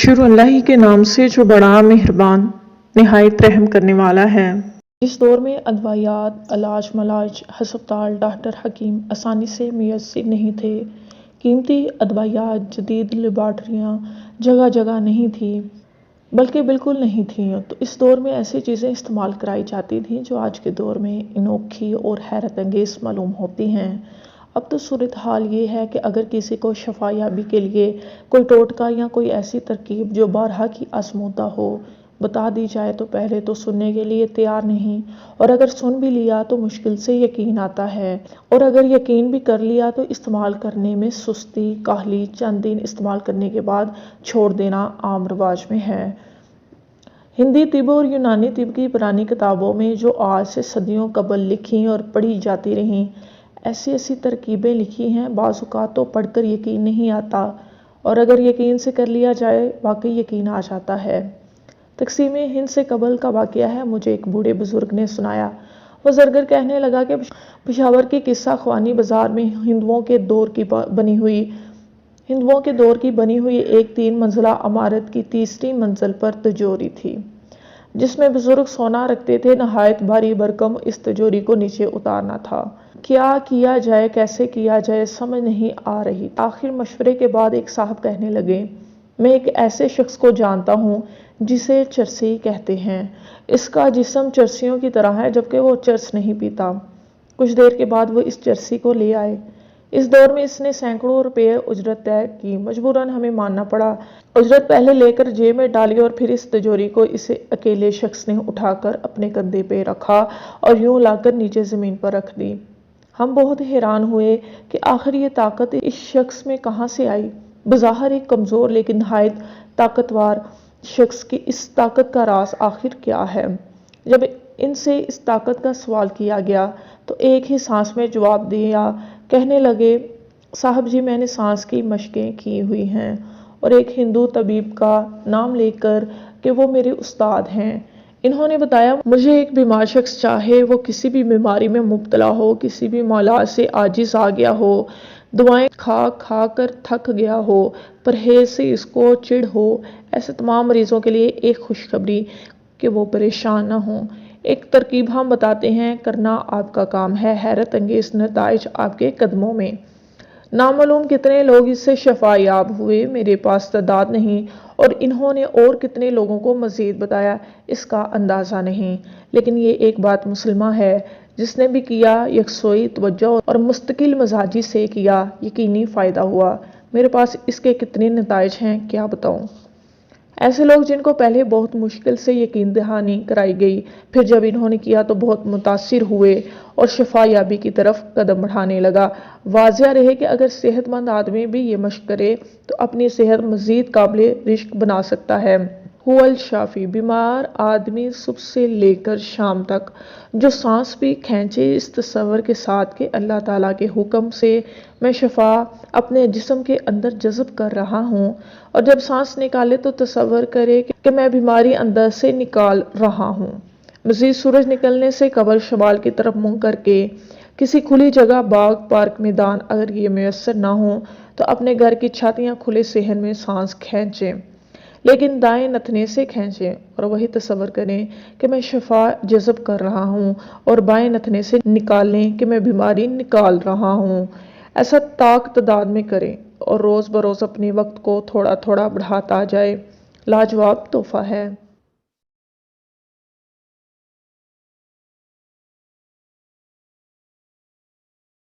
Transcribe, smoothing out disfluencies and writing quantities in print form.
शुरू अल्लाह ही के नाम से जो बड़ा मेहरबान निहायत रहम करने वाला है। इस दौर में अदवायात, इलाज मलाज, हस्पताल, डॉक्टर हकीम आसानी से मुयस्सर नहीं थे। कीमती अदवायात, जदीद लेबॉर्ट्रियाँ जगह जगह नहीं थी, बल्कि बिल्कुल नहीं थी। तो इस दौर में ऐसी चीज़ें इस्तेमाल कराई जाती थीं जो आज के दौर में अनोखी और हैरत अंगेज़ मालूम होती हैं। अब तो सूरत हाल ये है कि अगर किसी को शफा याबी के लिए कोई टोटका या कोई ऐसी तरकीब जो बारहा की आजमूदा हो बता दी जाए तो पहले तो सुनने के लिए तैयार नहीं, और अगर सुन भी लिया तो मुश्किल से यकीन आता है, और अगर यकीन भी कर लिया तो इस्तेमाल करने में सुस्ती, काहली, चंद दिन इस्तेमाल करने के बाद छोड़ देना आम रिवाज में है। हिंदी तिब और यूनानी तिब की पुरानी किताबों में जो आज से सदियों कबल लिखी और पढ़ी जाती रहीं, ऐसी ऐसी तरकीबें लिखी हैं, बाज़ औक़ात तो पढ़कर यकीन नहीं आता, और अगर यकीन से कर लिया जाए वाकई यकीन आ जाता है। तक़सीम हिंद से कबल का वाक़या है, मुझे एक बूढ़े बुज़ुर्ग ने सुनाया। वो ज़रगर कहने लगा कि पेशावर के किस्सा ख्वानी बाज़ार में हिंदुओं के दौर की बनी हुई एक 3 मंजिला इमारत की तीसरी मंजिल पर तिजोरी थी, जिसमें बुजुर्ग सोना रखते थे। नहायत भारी भरकम इस तिजोरी को नीचे उतारना था। क्या किया जाए, कैसे किया जाए, समझ नहीं आ रही। आखिर मशवरे के बाद एक साहब कहने लगे, मैं एक ऐसे शख्स को जानता हूँ जिसे चरसी कहते हैं। इसका जिस्म चरसियों की तरह है, जबकि वो चरस नहीं पीता। कुछ देर के बाद वो इस चरसी को ले आए। इस दौर में इसने सैकड़ों रुपये उजरत तय की। मजबूरन हमें मानना पड़ा। उजरत पहले लेकर जेब में डाली और फिर इस तिजोरी को इसे अकेले शख्स ने उठाकर अपने कंधे पे रखा और यूं लाकर नीचे ज़मीन पर रख दी। हम बहुत हैरान हुए कि आखिर ये ताकत इस शख्स में कहाँ से आई। बज़ाहिर एक कमज़ोर लेकिन नहायत ताकतवर शख्स की इस ताकत का राज आखिर क्या है। जब इनसे इस ताकत का सवाल किया गया तो एक ही सांस में जवाब दिया। कहने लगे, साहब जी, मैंने सांस की मशकें की हुई हैं और एक हिंदू तबीब का नाम लेकर कि वो मेरे उस्ताद हैं। इन्होंने बताया, मुझे एक बीमार शख्स, चाहे वो किसी भी बीमारी में मुब्तला हो, किसी भी मौलाद से आजिज आ गया हो, दवाएं खा खा कर थक गया हो, परहेज से इसको चिढ़ हो, ऐसे तमाम मरीजों के लिए एक खुशखबरी कि वो परेशान ना हो। एक तरकीब हम बताते हैं, करना आपका काम है। हैरत अंगेज नताइज आपके कदमों में। नामालूम कितने लोग इससे शफायाब हुए, मेरे पास तादाद नहीं, और इन्होंने और कितने लोगों को मजीद बताया, इसका अंदाज़ा नहीं। लेकिन ये एक बात मुसलमा है, जिसने भी किया यकसोई तवज्जो और मुस्तकिल मजाजी से किया, यकीनी फ़ायदा हुआ। मेरे पास इसके कितने नताइज हैं क्या बताऊँ। ऐसे लोग जिनको पहले बहुत मुश्किल से यकीन दहानी कराई गई, फिर जब इन्होंने किया तो बहुत मुतासिर हुए और शफा याबी की तरफ कदम बढ़ाने लगा। वाज़िया रहे कि अगर सेहतमंद आदमी भी ये मशक करे तो अपनी सेहत मज़ीद काबिल रिश्क बना सकता है। हुवल शाफी, बीमार आदमी सुबह से लेकर शाम तक जो सांस भी खींचे, इस तसव्वुर के साथ कि अल्लाह ताला के हुक्म से मैं शफा अपने जिस्म के अंदर जज़ब कर रहा हूँ, और जब सांस निकाले तो तसव्वुर करे कि मैं बीमारी अंदर से निकाल रहा हूँ। मज़ीद सूरज निकलने से कब्र शमाल की तरफ मुँह करके किसी खुली जगह, बाग, पार्क, मैदान, अगर ये मैसर ना हो तो अपने घर की छत या खुले सहन में सांस खींचें, लेकिन दाएं नथने से खींचें, और वही तसव्वुर करें कि मैं शफा जज़ब कर रहा हूँ, और बाएं नथने से निकालें कि मैं बीमारी निकाल रहा हूँ। ऐसा तादाद में करें और रोज़ बरोज़ अपने वक्त को थोड़ा थोड़ा बढ़ाता जाए। लाजवाब तोहफा है।